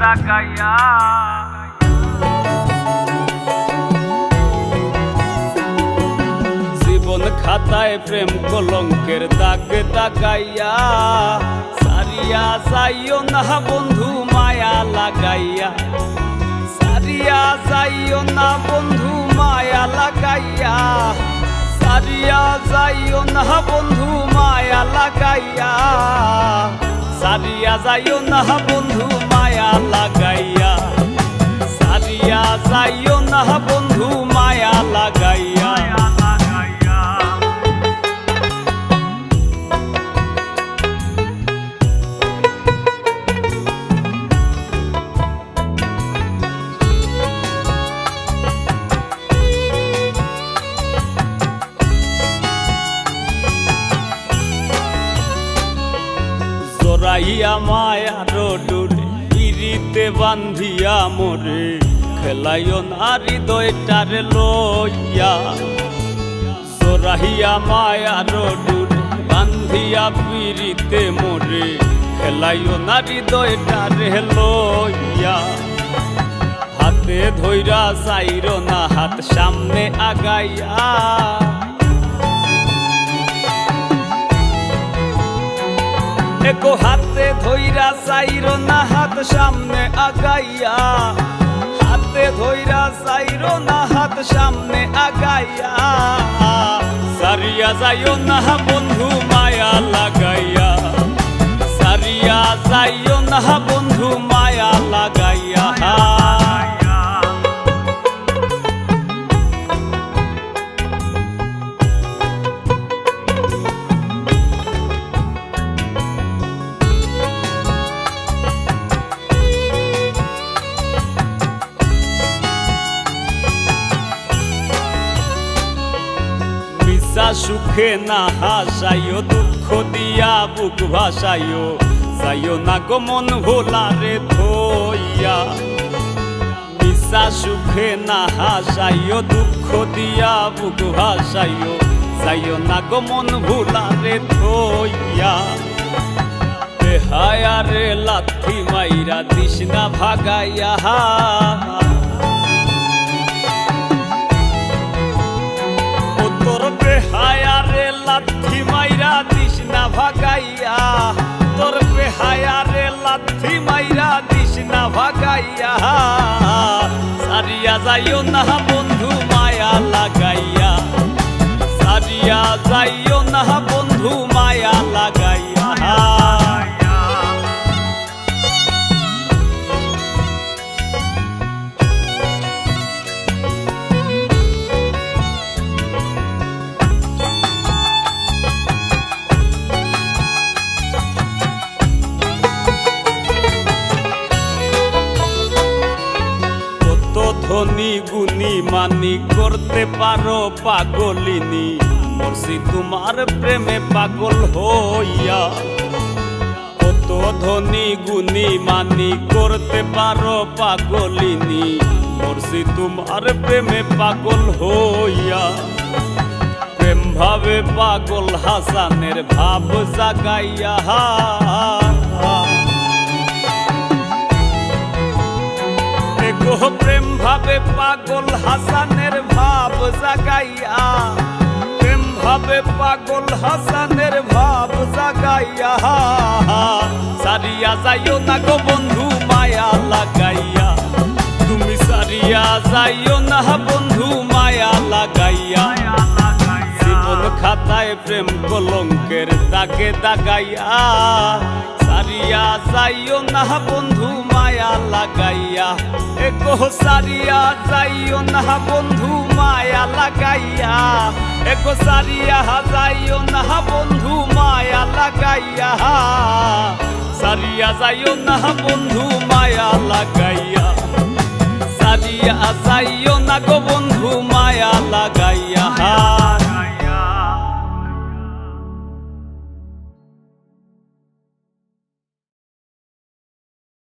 তাকাইয়া। জীবন খাতায় প্রেম কলঙ্কের দাগ তাকাইয়া, সারিয়া যাইও না বন্ধু মায়া লাগাইয়া, সারিয়া যাইও না বন্ধু মায়া লাগাইয়া, সারিয়া যাইও না বন্ধু মায়া লাগাইয়া, সারিয়া যাইও না বন্ধু মায়া লাগাইয়া, সারিয়া যাইও না বন্ধু মায়া লাগাইয়া। জড়াইয়া মায়ার ডোরে পিরিতে বান্ধিয়া মোরে, খেলাইও না হৃদয়টারে লইয়া। জড়াইয়া মায়ার ডোরে বান্ধিয়া পিরিতে মোরে, খেলাইও না হৃদয়টারে লইয়া। হাতে ধইরা চাইরো না হাত সামনে আগাইয়া, একো হাতে ধইরা চাইরো না হাত সামনে আগাইয়া, হাতে ধইরা চাইরো না হাত সামনে আগাইয়া। সারিয়া যাইও না বন্ধু মায়া লাগাইয়া, সারিয়া যাইও না বন্ধু মায়া লাগাইয়া। সুখে না হাসাইও, দুঃখ দিয়া বুক ভাসাইও, যাইও না গো মন ভোলারে ধইয়া। মিশা সুখে না হাসাইও, দুঃখ দিয়া বুক ভাসাইও, যাইও না গো মন ভোলারে ধইয়া। বেহায়ারে লাথি মাইরা দিস না ভাগাইয়া, তোর বেহায়ারে লাথি মাইরা দিস না ভাগাইয়া, তোর বেহায়ারে লাথি মাইরা দিস না ভাগাইয়া। সারিয়া যাইও না বন্ধু মায়া লাগাইয়া, সারিয়া যাইও না বন্ধু মায়া লাগাইয়া। ধনী গুণী মানি করতে পারো পাগলিনী, মরছি তোমার প্রেমে পাগল হইয়া। কত ধনী গুণী মানি করতে পারো পাগলিনী, মরছি তোমার প্রেমে পাগল হইয়া। প্রেম ভাবে পাগল হাসানের ভাব জাগাইয়া, প্রেম ভাবে পাগল হাসানের ভাব জাগাইয়া, প্রেম ভাবে পাগল হাসানের ভাব জাগাইয়া। সারিয়া যাইও না গো বন্ধু মায়া লাগাইয়া, তুমি সারিয়া যাইও না বন্ধু মায়া লাগাইয়া। জীবন খাতায় প্রেম কলঙ্কের দাগে দাগাইয়া, সারিয়া যাইও না বন্ধু মায়া লাগাইয়া। একো সারিয়া যাইও না বন্ধু মায়া লাগাইয়া, একো সারিয়া যাইও না বন্ধু মায়া লাগাইয়া। সারিয়া যাইও না বন্ধু মায়া লাগাইয়া, সারিয়া যাইও না গো বন্ধু মায়া লাগাইয়া।